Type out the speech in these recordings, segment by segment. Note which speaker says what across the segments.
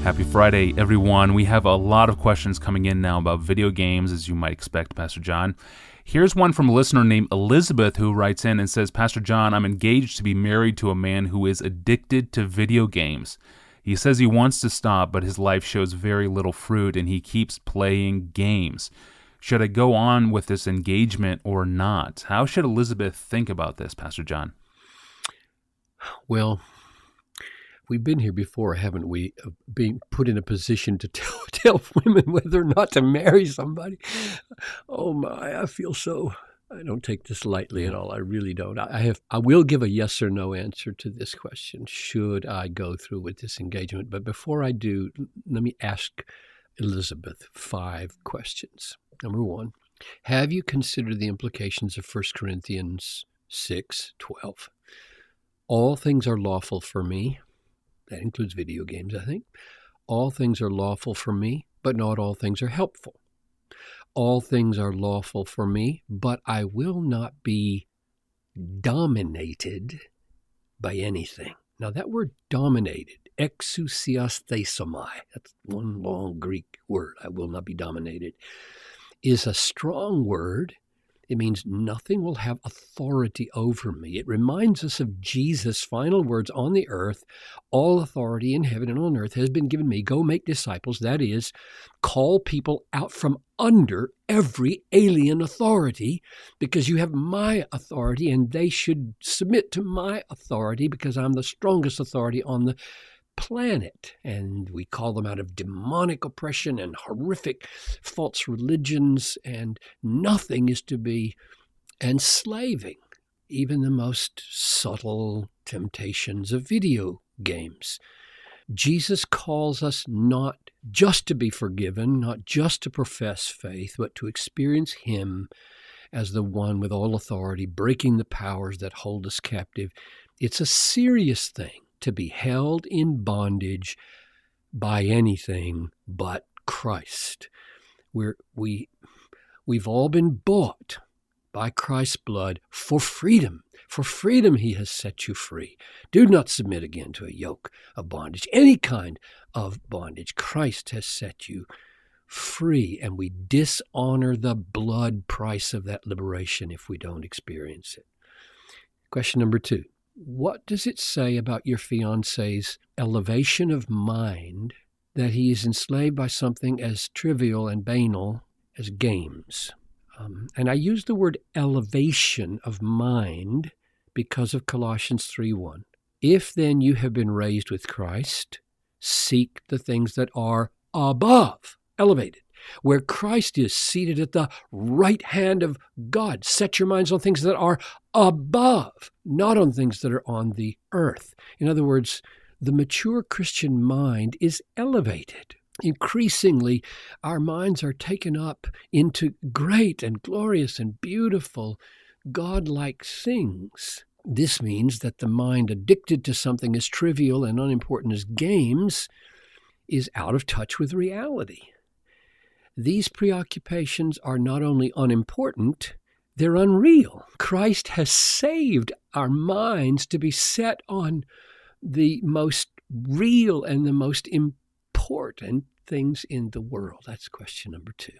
Speaker 1: Happy Friday, everyone. We have a lot of questions coming in now about video games, as you might expect, Pastor John. Here's one from a listener named Elizabeth who writes in and says, Pastor John, I'm engaged to be married to a man who is addicted to video games. He says he wants to stop, but his life shows very little fruit, and he keeps playing games. Should I go on with this engagement or not? How should Elizabeth think about this, Pastor John?
Speaker 2: Well, we've been here before, haven't we? Being put in a position to tell women whether or not to marry somebody. Oh my, I don't take this lightly at all. I really don't. I will give a yes or no answer to this question. Should I go through with this engagement? But before I do, let me ask Elizabeth 5 questions. Number 1, have you considered the implications of 1 Corinthians 6:12? All things are lawful for me. That includes video games, I think. All things are lawful for me, but not all things are helpful. All things are lawful for me, but I will not be dominated by anything. Now that word dominated, exousiasthesomai, that's one long Greek word, I will not be dominated, is a strong word. It means nothing will have authority over me. It reminds us of Jesus' final words on the earth. All authority in heaven and on earth has been given me. Go make disciples. That is, call people out from under every alien authority because you have my authority and they should submit to my authority because I'm the strongest authority on the planet. And we call them out of demonic oppression and horrific false religions, and nothing is to be enslaving, even the most subtle temptations of video games. Jesus calls us not just to be forgiven, not just to profess faith, but to experience him as the one with all authority, breaking the powers that hold us captive. It's a serious thing to be held in bondage by anything but Christ. We've all been bought by Christ's blood for freedom. For freedom he has set you free. Do not submit again to a yoke of bondage, any kind of bondage. Christ has set you free, and we dishonor the blood price of that liberation if we don't experience it. Question number 2. What does it say about your fiancé's elevation of mind that he is enslaved by something as trivial and banal as games? And I use the word elevation of mind because of Colossians 3:1. If then you have been raised with Christ, seek the things that are above, elevated, where Christ is seated at the right hand of God. Set your minds on things that are above, not on things that are on the earth. In other words, the mature Christian mind is elevated. Increasingly, our minds are taken up into great and glorious and beautiful God-like things. This means that the mind addicted to something as trivial and unimportant as games is out of touch with reality. These preoccupations are not only unimportant, they're unreal. Christ has saved our minds to be set on the most real and the most important things in the world. That's question number 2.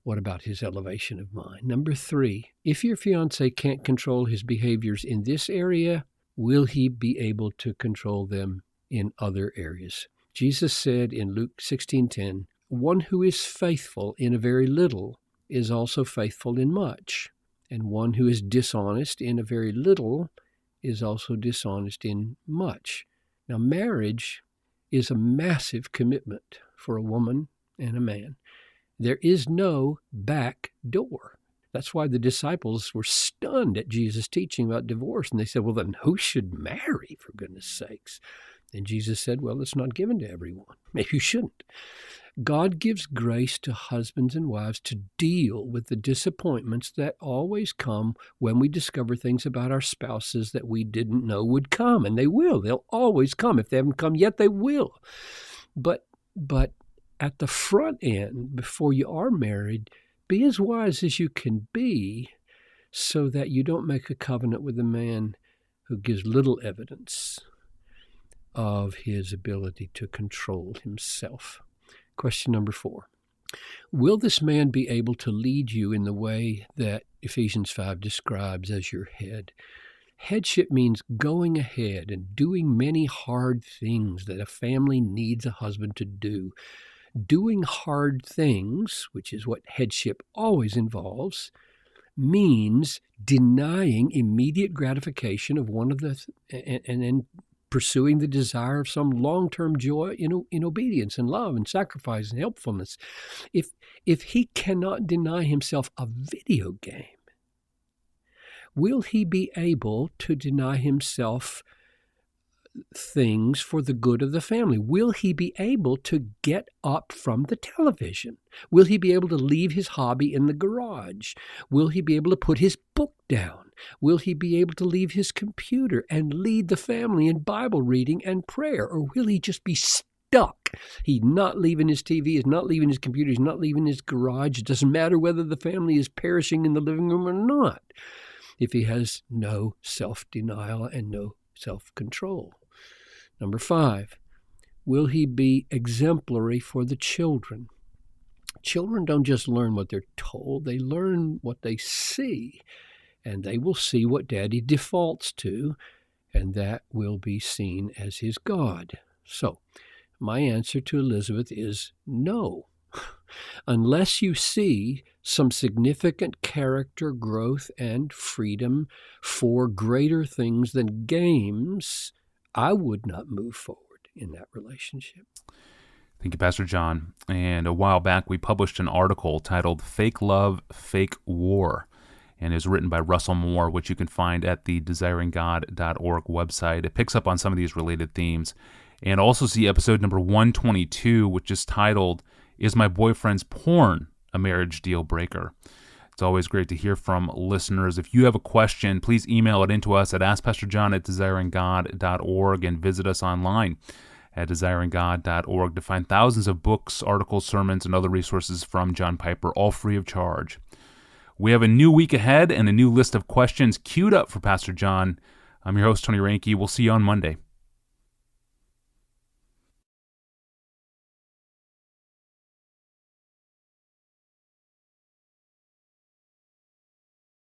Speaker 2: What about his elevation of mind? Number 3, if your fiancé can't control his behaviors in this area, will he be able to control them in other areas? Jesus said in Luke 16:10, one who is faithful in a very little is also faithful in much, and one who is dishonest in a very little is also dishonest in much. Now, marriage is a massive commitment for a woman and a man. There is no back door. That's why the disciples were stunned at Jesus' teaching about divorce, and they said, well, then who should marry, for goodness sakes? And Jesus said, well, it's not given to everyone. Maybe you shouldn't. God gives grace to husbands and wives to deal with the disappointments that always come when we discover things about our spouses that we didn't know would come. And they will. They'll always come. If they haven't come yet, they will. But at the front end, before you are married, be as wise as you can be so that you don't make a covenant with a man who gives little evidence of his ability to control himself. Question number 4. Will this man be able to lead you in the way that Ephesians 5 describes as your head? Headship means going ahead and doing many hard things that a family needs a husband to do. Doing hard things, which is what headship always involves, means denying immediate gratification of one of the and then pursuing the desire of some long-term joy in obedience and love and sacrifice and helpfulness. If he cannot deny himself a video game, will he be able to deny himself things for the good of the family? Will he be able to get up from the television? Will he be able to leave his hobby in the garage? Will he be able to put his book down? Will he be able to leave his computer and lead the family in Bible reading and prayer? Or will he just be stuck? He's not leaving his TV, he's not leaving his computer, he's not leaving his garage. It doesn't matter whether the family is perishing in the living room or not, if he has no self-denial and no self-control. Number 5, will he be exemplary for the children? Children don't just learn what they're told, they learn what they see. And they will see what Daddy defaults to, and that will be seen as his God. So, my answer to Elizabeth is no. Unless you see some significant character growth and freedom for greater things than games, I would not move forward in that relationship.
Speaker 1: Thank you, Pastor John. And a while back, we published an article titled Fake Love, Fake War, and is written by Russell Moore, which you can find at the desiringgod.org website. It picks up on some of these related themes. And also see episode number 122, which is titled, Is My Boyfriend's Porn a Marriage Deal Breaker? It's always great to hear from listeners. If you have a question, please email it into us at askpastorjohn@desiringgod.org and visit us online at desiringgod.org to find thousands of books, articles, sermons, and other resources from John Piper, all free of charge. We have a new week ahead and a new list of questions queued up for Pastor John. I'm your host, Tony Reinke. We'll see you on Monday.